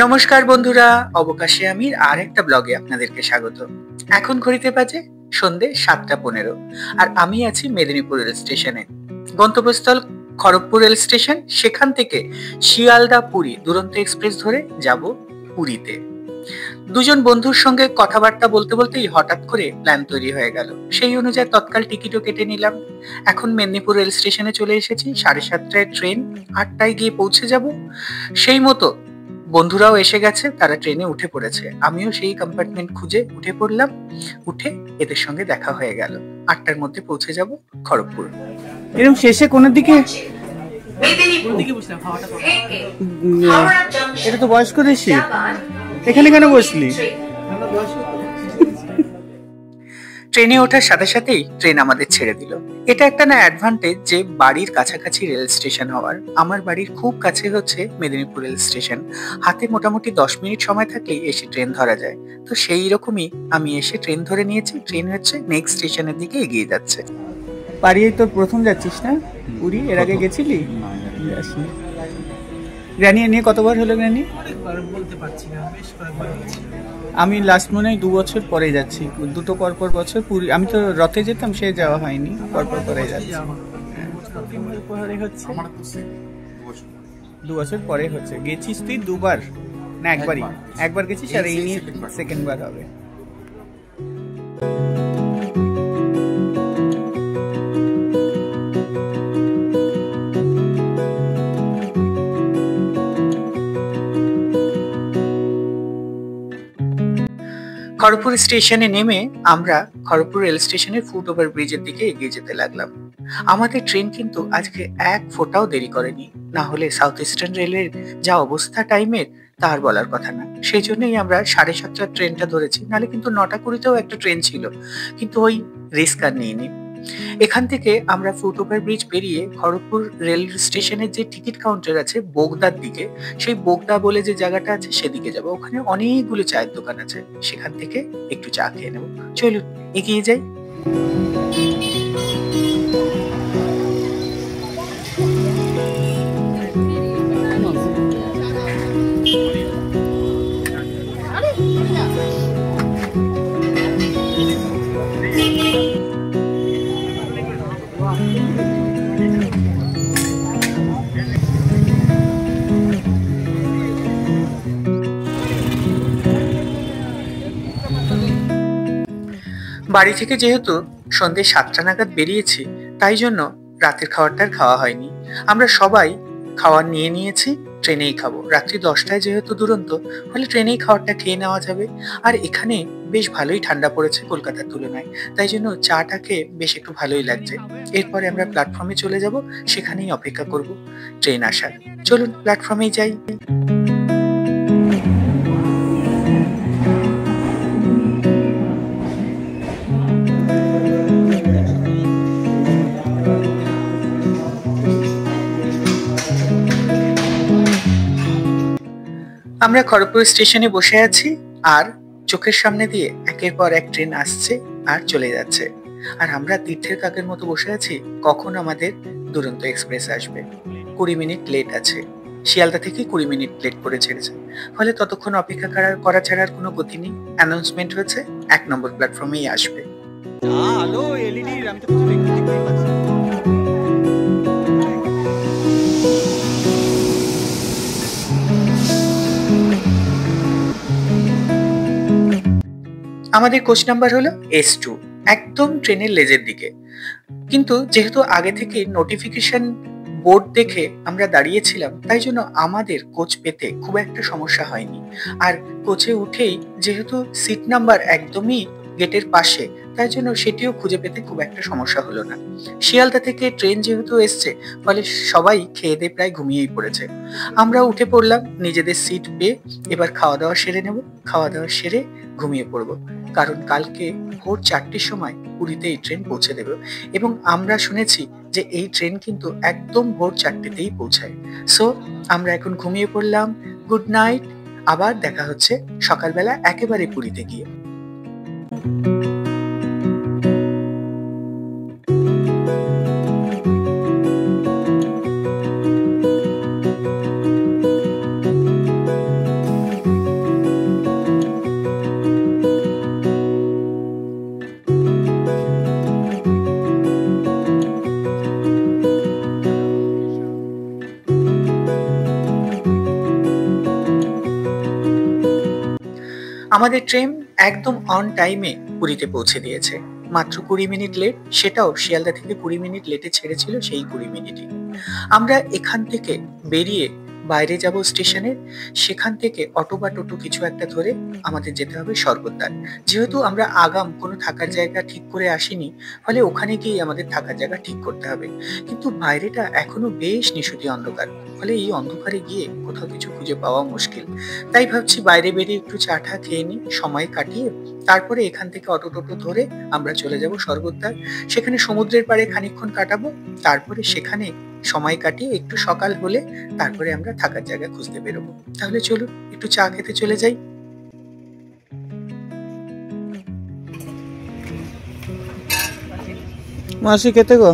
নমস্কার বন্ধুরা, অবকাশে আমির আর একটা ব্লগে আপনাদেরকে স্বাগত। এখন ঘড়িতে বাজে সন্ধে 7:15 আর আমি আছি মেদিনীপুর রেল স্টেশনে। গন্তব্যস্থল খড়গপুর রেল স্টেশন, সেখান থেকে শিয়ালদা পুরী দুরন্ত এক্সপ্রেস ধরে যাব পুরীতে। দুজন বন্ধুর সঙ্গে কথাবার্তা বলতে বলতেই হঠাৎ করে প্ল্যান তৈরি হয়ে গেল। সেই অনুযায়ী তৎকাল টিকিটও কেটে নিলাম। এখন মেদিনীপুর রেল স্টেশনে চলে এসেছি। 7:30টায় ট্রেন, 8টায় গিয়ে পৌঁছে যাব। সেই মতো বন্ধুরাও এসে গেছে, তারা ট্রেনে উঠে পড়েছে। আমিও সেই কম্পার্টমেন্ট খুঁজে উঠে পড়লাম। উঠে এদের সঙ্গে দেখা হয়ে গেল। 8টার মধ্যে পৌঁছে যাব খড়গপুর। এরকম শেষে কোনের দিকে এটা তো বয়স্কদের সিট, এখানে কেন বসলি? ট্রেনে ওঠার সাথে সাথেই ট্রেন আমাদের ছেড়ে দিল। এটা একটা না অ্যাডভান্টেজ যে বাড়ির কাছাকাছি রেল স্টেশন হওয়ার। আমার বাড়ির খুব কাছে হচ্ছে মেদিনীপুর রেল স্টেশন। হাতে মোটামুটি 10 মিনিট সময় থাকলেই এসে ট্রেন ধরা যায়। তো সেই রকমই আমি এসে ট্রেন ধরে নিয়েছি। ট্রেন হচ্ছে নেক্সট স্টেশনের দিকে এগিয়ে যাচ্ছে। পারিয়ে তোর প্রথম যাচ্ছিস না পুরী? এর আগে গেছিলি? গ্র্যানি নিয়ে কতবার হলো গ্র্যানি? বলতে পারছি না, বেশ কয়েকবার গেছি। আমি লাস্ট মনে হয় 2 বছর পরে যাচ্ছি। দুটো পরপর বছর পুরী। আমি তো রথে যেতাম, সে যাওয়া হয়নি। পরপর পরে যাচ্ছি। 2 বছর পরে হচ্ছে। গেছিস তুই 2বার না একবারই? একবার গেছিস আর এই নিয়ে সেকেন্ড বার হবে। খড়গপুর স্টেশনে নেমে আমরা খড়গপুর রেল স্টেশনের ফুট ওভার ব্রিজের দিকে এগিয়ে যেতে লাগলাম। আমাদের ট্রেন কিন্তু আজকে এক ফোঁটাও দেরি করেনি, না হলে সাউথ ইস্টার্ন রেলের যা অবস্থা টাইমের তার বলার কথা না। সেই জন্যই আমরা 7:30টার ট্রেনটা ধরেছি, নাহলে কিন্তু 9:20তেও একটা ট্রেন ছিল, কিন্তু ওই রিস্ক আর নিইনি। এখান থেকে আমরা ফুট ওভার ব্রিজ পেরিয়ে খড়গপুর রেল স্টেশনের যে টিকিট কাউন্টার আছে বোগদার দিকে, সেই বোগদা বলে যে জায়গাটা আছে সেদিকে যাব। ওখানে অনেকগুলো চায়ের দোকান আছে, সেখান থেকে একটু চা খেয়ে নেব। চলুন এগিয়ে যাই। বাড়ি থেকে যেহেতু সন্ধ্যে 7টা নাগাদ বেরিয়েছি, তাই জন্য রাতের খাবারটা খাওয়া হয়নি। আমরা সবাই খাবার নিয়ে নিয়েছি, ট্রেনেই খাবো। রাত্রি 10টায় যেহেতু দুরন্ত, ফলে ট্রেনেই খাবারটা খেয়ে নেওয়া যাবে। আর এখানে বেশ ভালোই ঠান্ডা পড়েছে কলকাতার তুলনায়, তাই জন্য চাটা খেয়ে বেশ একটু ভালোই লাগছে। এরপরে আমরা প্ল্যাটফর্মে চলে যাব, সেখানেই অপেক্ষা করব ট্রেন আসার। চলুন প্ল্যাটফর্মেই যাই। আমরা খড়গপুর স্টেশনে বসে আছি আর চোখের সামনে দিয়ে একের পর এক ট্রেন আসছে আর চলে যাচ্ছে। আর আমরা তীর্থের কাকের মতো বসে আছি কখন আমাদের দুরন্ত এক্সপ্রেস আসবে। 20 মিনিট লেট আছে। শিয়ালদা থেকে 20 মিনিট লেট করে ছেড়েছে, ফলে ততক্ষণ অপেক্ষা করা ছাড়ার কোনো গতি নেই। অ্যানাউন্সমেন্ট হয়েছে 1 নম্বর প্ল্যাটফর্মেই আসবে। আলো এলইডি, আমি তো কিছু দেখতেই পাচ্ছি। আমাদের কোচ নাম্বার হলো S2, একদম ট্রেনের লেজের দিকে। কিন্তু যেহেতু আগে থেকে নোটিফিকেশন বোর্ড দেখে আমরা দাঁড়িয়েছিলাম, তাই জন্য আমাদের কোচ পেতে খুব একটা সমস্যা হয়নি। আর কোচে উঠেই যেহেতু সিট নাম্বার একদমই গেটের পাশে, তাই জন্য সেটিও খুঁজে পেতে খুব একটা সমস্যা হলো না। শিয়ালদা থেকে ট্রেন যেহেতু এসছে, ফলে সবাই খেয়ে দিয়ে প্রায় ঘুমিয়েই পড়েছে। আমরা উঠে পড়লাম নিজেদের সিট পেয়ে। এবার খাওয়া দাওয়া সেরে নেব, খাওয়া দাওয়া সেরে ঘুমিয়ে পড়বো। কারণ কালকে ভোর 4টের সময় পুরীতে এই ট্রেন পৌঁছে দেবে, এবং আমরা শুনেছি যে এই ট্রেন কিন্তু একদম ভোর 4টেতেই পৌঁছায়। সো আমরা এখন ঘুমিয়ে পড়লাম। Good night. আবার দেখা হচ্ছে সকালবেলা একেবারে পুরীতে গিয়ে। আমাদের ট্রেন একদম অন টাইমে পুরীতে পৌঁছে দিয়েছে। মাত্র 20 মিনিট লেট, সেটাও শিয়ালদা থেকে 20 মিনিট লেটে ছেড়েছিল সেই 20 মিনিটই। আমরা এখান থেকে বেরিয়ে বাইরে যাব স্টেশনে, সেখান থেকে অটো বা টোটো কিছু একটা ধরে আমাদের যেতে হবে স্বর্গদ্বার। যেহেতু আমরা আগাম কোনো থাকার জায়গা ঠিক করে আসিনি, ফলে ওখানে গিয়ে আমাদের থাকার জায়গা ঠিক করতে হবে। কিন্তু বাইরেটা এখনো বেশ নিশুতি অন্ধকার, ফলে এই অন্ধকারে গিয়ে কোথাও কিছু খুঁজে পাওয়া মুশকিল। তাই ভাবছি বাইরে বেরিয়ে একটু চা টা খেয়ে নিই, সময় কাটিয়ে তারপরে এখান থেকে অটো টোটো ধরে আমরা চলে যাব স্বর্গদ্বার। সেখানে সমুদ্রের পাড়ে খানিকক্ষণ কাটাবো, তারপরে সেখানে সময় কাটিয়ে একটু সকাল হলে তারপরে আমরা থাকার জায়গা খুঁজতে বেরোবো। তাহলে চলুন একটু চা খেতে চলে যাই। মাসি খেতে গো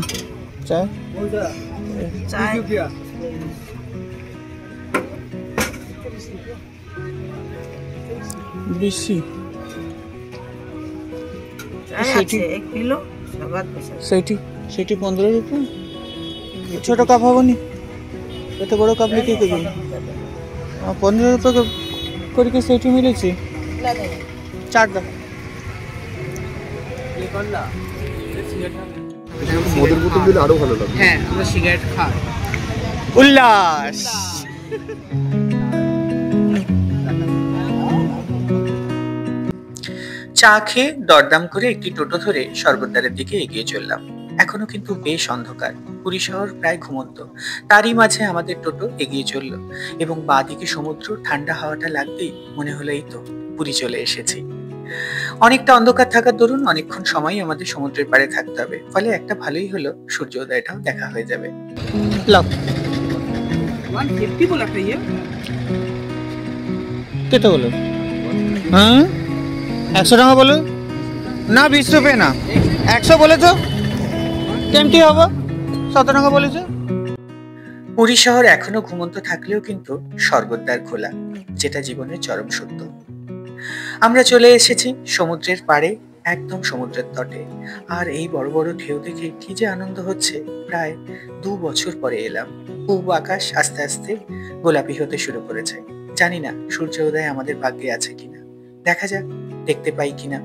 চা বেশি সেটি 15 রুপি। ছোট কাপ হবনি, এত বড় কাপ লিখে দেবেন। 15 রুপি করে কি সেটি মিলেছে? চার দাও। মদের বোতল দিলে আরো ভালো লাগবে। হ্যাঁ, আমরা সিগারেট খাই। উল্লাস। চা খেয়ে দরদাম করে একটি টোটো ধরে স্বর্গদ্বারের দিকে এগিয়ে চললাম। এখনো কিন্তু বেশ অন্ধকার, পুরী শহর প্রায় ঘুমন্ত। তারই মাঝে আমাদের টোটো এগিয়ে চলল এবং বাঁ দিকে সমুদ্র, ঠান্ডা হাওয়াটা লাগতেই মনে হলো এই তো পুরী চলে এসেছি। অনেকটা অন্ধকার থাকার দরুন অনেকক্ষণ সময় আমাদের সমুদ্রের পাড়ে থাকতে হবে, ফলে একটা ভালোই হলো সূর্যোদয়টাও দেখা হয়ে যাবে। লাও 150 बोला था ये। কেটে বলো। হ্যাঁ 100 টাকা বলো না, 20 রুপি না, 100 বলেছো। কেমটি হবো? 17 টাকা বলেছো। পুরী শহর এখনো ঘুমন্ত থাকলেও কিন্তু স্বর্গদ্বার খোলা, যেটা জীবনের চরম সত্য। আমরা চলে এসেছি সমুদ্রের পাড়ে, একদম সমুদ্রের তটে। আর এই বড় বড় ঢেউ দেখে কি যে আনন্দ হচ্ছে। প্রায় 2 বছর পরে এলাম। পূব আকাশ আস্তে আস্তে গোলাপি হতে শুরু করেছে। জানি না সূর্য উদয় আমাদের ভাগ্যে আছে কিনা, দেখা যাক দেখতে পাই কিনা।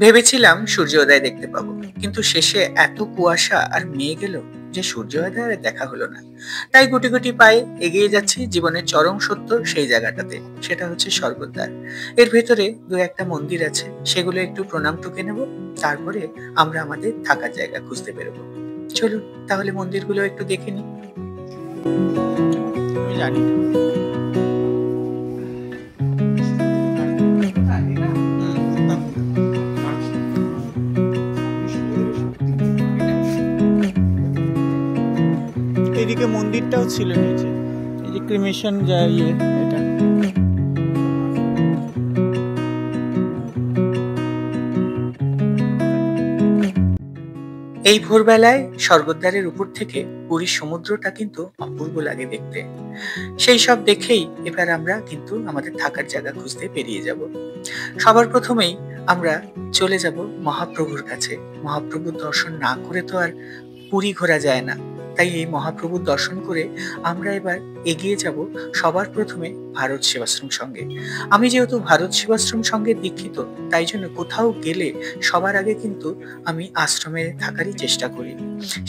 ভেবেছিলাম সূর্যোদয় দেখতে পাবো, কিন্তু শেষে এত কুয়াশা আর মেঘ এলো যে সূর্যোদয় আর দেখা হলো না। তাই গুটি গুটি পায়ে এগিয়ে যাচ্ছি জীবনের চরম সত্য সেই জায়গাটাতে, সেটা হচ্ছে স্বর্গদ্বার। এর ভেতরে 2-1টা মন্দির আছে, সেগুলো একটু প্রণাম টুকে নেব, তারপরে আমরা আমাদের থাকার জায়গা খুঁজতে বেরোবো। চলুন তাহলে মন্দিরগুলো একটু দেখে নিই। আমি জানি এদিকে মন্দিরটাও ছিল নিচে, এই যে ক্রিমেশন যায় এটা। এই ভোরবেলায় স্বর্গদ্বারের উপর থেকে পুরীর সমুদ্রটা কিন্তু অপূর্ব লাগে দেখতে। সেই সব দেখেই এবার আমরা কিন্তু আমাদের থাকার জায়গা খুঁজতে বেরিয়ে যাব। সবার প্রথমেই আমরা চলে যাব মহাপ্রভুর কাছে। মহাপ্রভুর দর্শন না করে তো আর পুরী ঘোরা যায় না। তাই এই মহাপ্রভুর দর্শন করে আমরা এবার এগিয়ে যাব সবার প্রথমে ভারত সেবাশ্রম সঙ্গে। আমি যেহেতু ভারত সেবাশ্রম সঙ্গে দীক্ষিত, তাই জন্য কোথাও গেলে সবার আগে কিন্তু আমি আশ্রমে থাকারই চেষ্টা করি।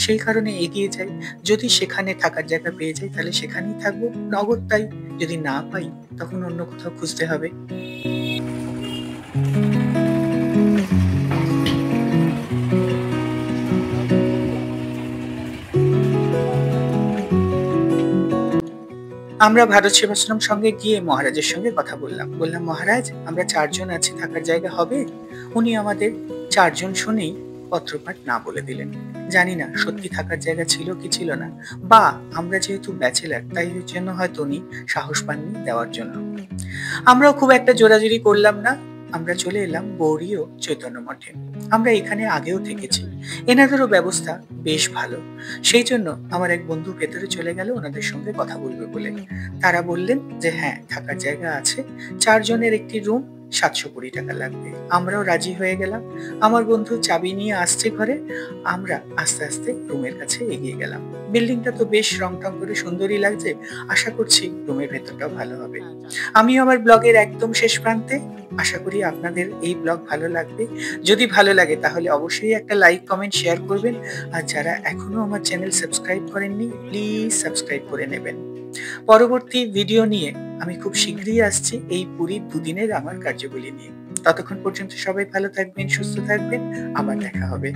সেই কারণে এগিয়ে যাই। যদি সেখানে থাকার জায়গা পেয়ে যাই তাহলে সেখানেই থাকবো, নগদ তাই। যদি না পাই তখন অন্য কোথাও খুঁজতে হবে। আমরা ভারত সেবাশ্রম সঙ্গে গিয়ে মহারাজের সঙ্গে কথা বললাম। মহারাজ, আমরা 4 জন আছি, থাকার জায়গা হবে? উনি আমাদের 4 জন শুনেই পত্রপাঠ না বলে দিলেন। জানি না সত্যি থাকার জায়গা ছিল কি ছিল না, বা আমরা যেহেতু ব্যাচেলার তাই জন্য হয়তো উনি সাহস পাননি দেওয়ার জন্য। আমরাও খুব একটা জোরাজুরি করলাম না, আমরা চলে এলাম গৌরী ও চৈতন্য মঠে। আমরা এখানে আগেও থেকেছি, এনাদেরও ব্যবস্থা বেশ ভালো। সেই জন্য আমার এক বন্ধু ভেতরে চলে গেল ওনাদের সঙ্গে কথা বলবে বলে। তারা বললেন যে হ্যাঁ, থাকার জায়গা আছে, 4 জনের একটি রুম, 720 টাকা লাগবে। আমরাও রাজি হয়ে গেলাম। আমার বন্ধু চাবি নিয়ে আসছে ঘরে, আমরা আস্তে আস্তে রুমের কাছে এগিয়ে গেলাম। বিল্ডিংটা তো বেশ রং টং করে সুন্দরই লাগছে, আশা করছি রুমের ভেতরটাও ভালো হবে। আমি আমার ব্লগের একদম শেষ প্রান্তে। আশা করি আপনাদের এই ব্লগ ভালো লাগবে। যদি ভালো লাগে তাহলে অবশ্যই একটা লাইক, কমেন্ট, শেয়ার করবেন। আর যারা এখনো আমার চ্যানেল সাবস্ক্রাইব করেননি, প্লিজ সাবস্ক্রাইব করে নেবেন। পরবর্তী ভিডিও নিয়ে আমি খুব শীঘ্রই আসছি এই পুরীর 2 দিনের আমার কার্যাবলী নিয়ে। ততক্ষণ পর্যন্ত সবাই ভালো থাকবেন, সুস্থ থাকবেন, আবার দেখা হবে।